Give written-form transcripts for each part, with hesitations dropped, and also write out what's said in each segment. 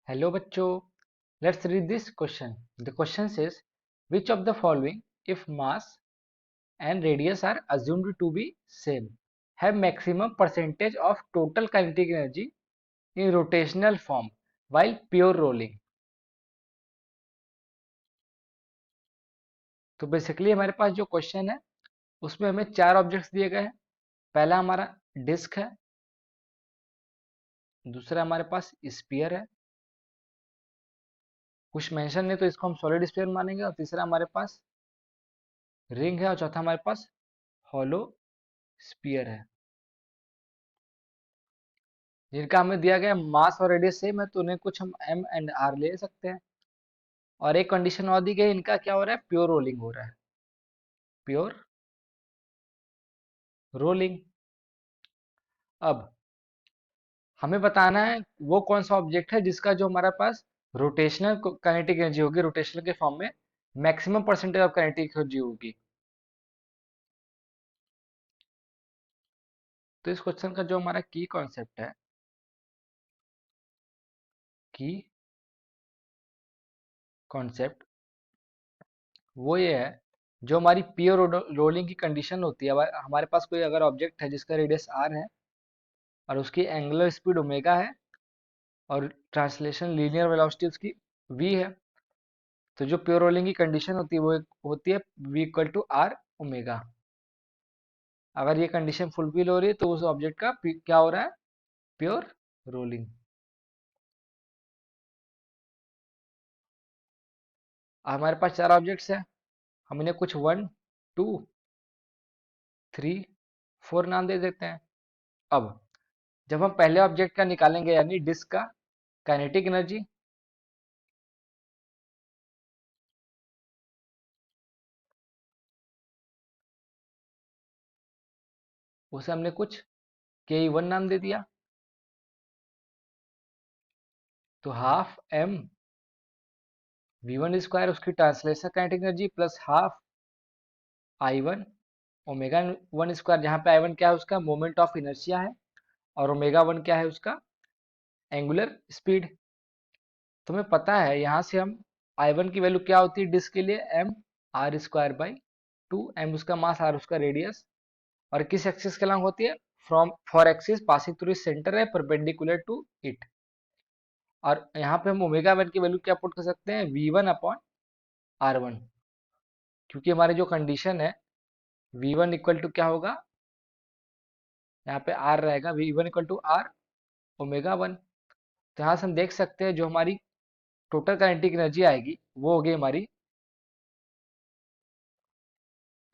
Hello बच्चों, let's read this question. The question says, which of the following, if mass and radius are assumed to be same, have maximum percentage of total kinetic energy in rotational form while pure rolling? तो basically हमारे पास जो question है उसमें हमें चार objects दिए गए हैं। पहला हमारा डिस्क है, दूसरा हमारे पास स्फीयर है, कुछ मेंशन नहीं तो इसको हम सॉलिड स्फीयर मानेंगे, और तीसरा हमारे पास रिंग है, और चौथा हमारे पास हॉलो स्फीयर है। जिनका हमें दिया गया मास और रेडियस सेम है तो उन्हें कुछ हम एम एंड आर ले सकते हैं। और एक कंडीशन और दी गई, इनका क्या हो रहा है, प्योर रोलिंग हो रहा है, प्योर रोलिंग। अब हमें बताना है वो कौन सा ऑब्जेक्ट है जिसका जो हमारा पास रोटेशनल काइनेटिक एनर्जी होगी, रोटेशनल के फॉर्म में maximum percentage of kinetic energy होगी। तो इस क्वेश्चन का जो हमारा की कॉन्सेप्ट है, की कॉन्सेप्ट वो ये है, जो हमारी प्योर रोलिंग की कंडीशन होती है, हमारे पास कोई अगर ऑब्जेक्ट है जिसका रेडियस आर है और उसकी एंगुलर स्पीड ओमेगा है और ट्रांसलेशन लीनियर वेलोसिटी उसकी v है, तो जो प्योर रोलिंग की कंडीशन होती है वो होती है v equal to R omega. अगर ये कंडीशन फुलफिल हो रही है तो उस ऑब्जेक्ट का क्या हो रहा है, प्योर रोलिंग। हमारे पास चार ऑब्जेक्ट्स हैं, हम इन्हें कुछ 1, 2, 3, 4 नाम दे देते हैं। अब जब हम पहले ऑब्जेक्ट का निकालेंगे यानी डिस्क का काइनेटिक एनर्जी, उसे हमने कुछ ke1 नाम दे दिया, तो हाफ एम v1 स्क्वायर उसकी translation kinetic energy plus half i1 omega 1 square, जहाँ पे i1 क्या है, उसका मोमेंट ऑफ इनर्शिया है, और ओमेगा 1 क्या है, उसका एंगुलर स्पीड। तो हमें पता है यहाँ से हम i1 की वैल्यू क्या होती है डिस्क के लिए, M R square by 2, M उसका मास, आर उसका रेडियस, और किस एक्सिस के लॉन्ग होती है, from for axis passing through centre है परपेंडिकुलर टू इट। और यहाँ पे हम ओमेगा 1 की वैल्यू क्या पुट कर सकते हैं, v1 अपॉन r1, क्योंकि हमारी जो कंडीशन है v1 इक्वल टू क्या होगा, यहाँ पे r रहेगा, v1 equal to r omega 1। तो यहाँ से हम देख सकते हैं जो हमारी टोटल काइनेटिक एनर्जी आएगी वो होगी हमारी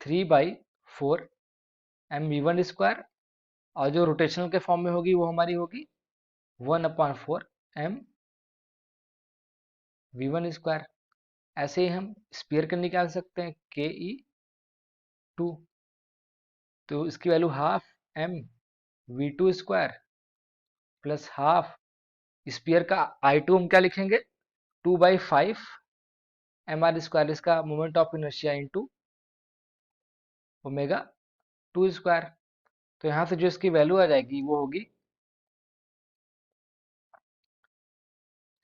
3/4 एम वी वन स्क्वायर, और जो रोटेशनल के फॉर्म में होगी वो हमारी होगी 1/4 एम वी वन स्क्वायर। ऐसे ही हम स्पीयर का निकाल सकते हैं ke2, तो इसकी value half M V two square plus half sphere का i2 हम क्या लिखेंगे, 2/5 एम आर स्क्वायर, इसका moment of inertia into omega 2 square. तो यहाँ से जो इसकी वैल्यू आ जाएगी वो होगी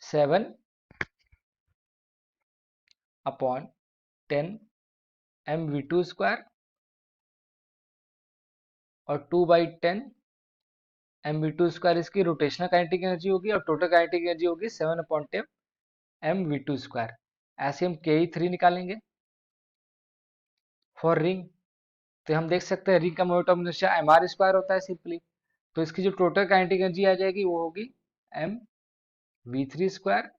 7/10 एम वी टू स्क्वायर, और 2/10 एम वी टू स्क्वायर इसकी रोटेशनल काइनेटिक एनर्जी होगी, और टोटल काइनेटिक एनर्जी होगी 7/10 एम वी टू स्क्वायर। ऐसे हम ke3 निकालेंगे फॉर रिंग, तो हम देख सकते हैं रिंग का moment of inertia M R square होता है सिंपली, तो इसकी जो टोटल काइनेटिक एनर्जी आ जाएगी वो होगी एम वी थ्री स्क्वायर,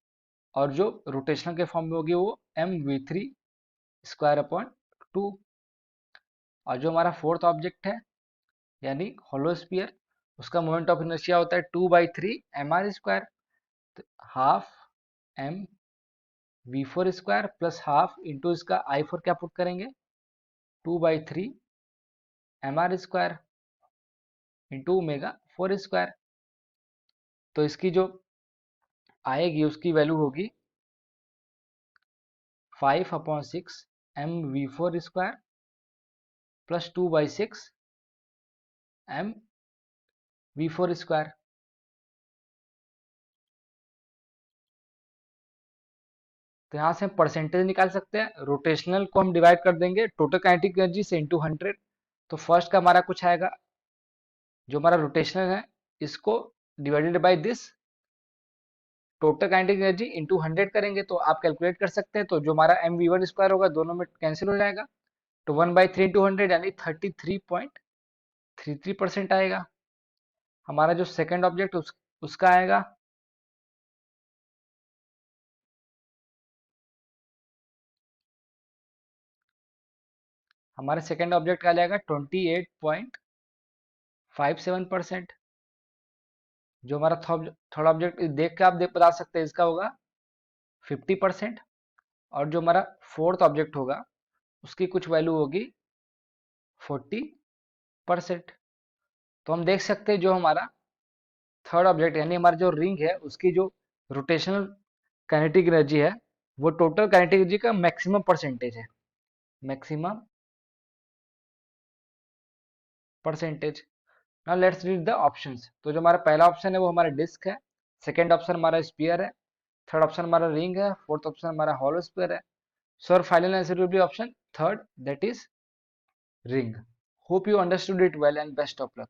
और जो रोटेशनल के फॉर्म में होगी वो M V three square upon 2। और जो हमारा फोर्थ ऑब्जेक्ट है यानी होलोस्फीयर, उसका मोमेंट ऑफ इनर्शिया होता है 2/3 M R square, half M V four square plus half into इसका i4 क्या पुट करेंगे, 2/3 M R square into omega 4 square. तो इसकी जो आएगी उसकी वैल्यू होगी 5/6 M V four square plus 2/6 M V four square. तो यहाँ से हम परसेंटेज निकाल सकते हैं। रोटेशनल को हम डिवाइड कर देंगे टोटल काइनेटिक एनर्जी से इंटू 100। तो फर्स्ट का हमारा कुछ आएगा, जो हमारा रोटेशनल है इसको divided by this total kinetic energy into 100 करेंगे तो आप कैलकुलेट कर सकते हैं। तो जो हमारा एम वी वन स्क्वायर होगा दोनों में कैंसिल हो जाएगा, तो 1/3 इंटू 100 यानी 33.33% आएगा। हमारा जो सेकंड ऑब्जेक्ट उसका आएगा हमारे सेकंड ऑब्जेक्ट का जाएगा 28.57%। जो हमारा थर्ड ऑब्जेक्ट देख के आप बता सकते हैं इसका होगा 50%। और जो हमारा फोर्थ ऑब्जेक्ट होगा उसकी कुछ वैल्यू होगी 40%। तो हम देख सकते हैं जो हमारा थर्ड ऑब्जेक्ट यानी हमारा जो रिंग है उसकी जो रोटेशनल काइनेटिक एनर्जी है वो टोटल काइनेटिक एनर्जी का मैक्सिमम परसेंटेज है, maximum percentage. Now let's read the options. तो जो हमारा पहला ऑप्शन है वो हमारा डिस्क है, सेकंड ऑप्शन हमारा स्फीयर है, थर्ड ऑप्शन हमारा रिंग है, फोर्थ ऑप्शन हमारा हॉलो स्फीयर है। सो our final answer will be option third, that is ring. Hope you understood it well and best of luck.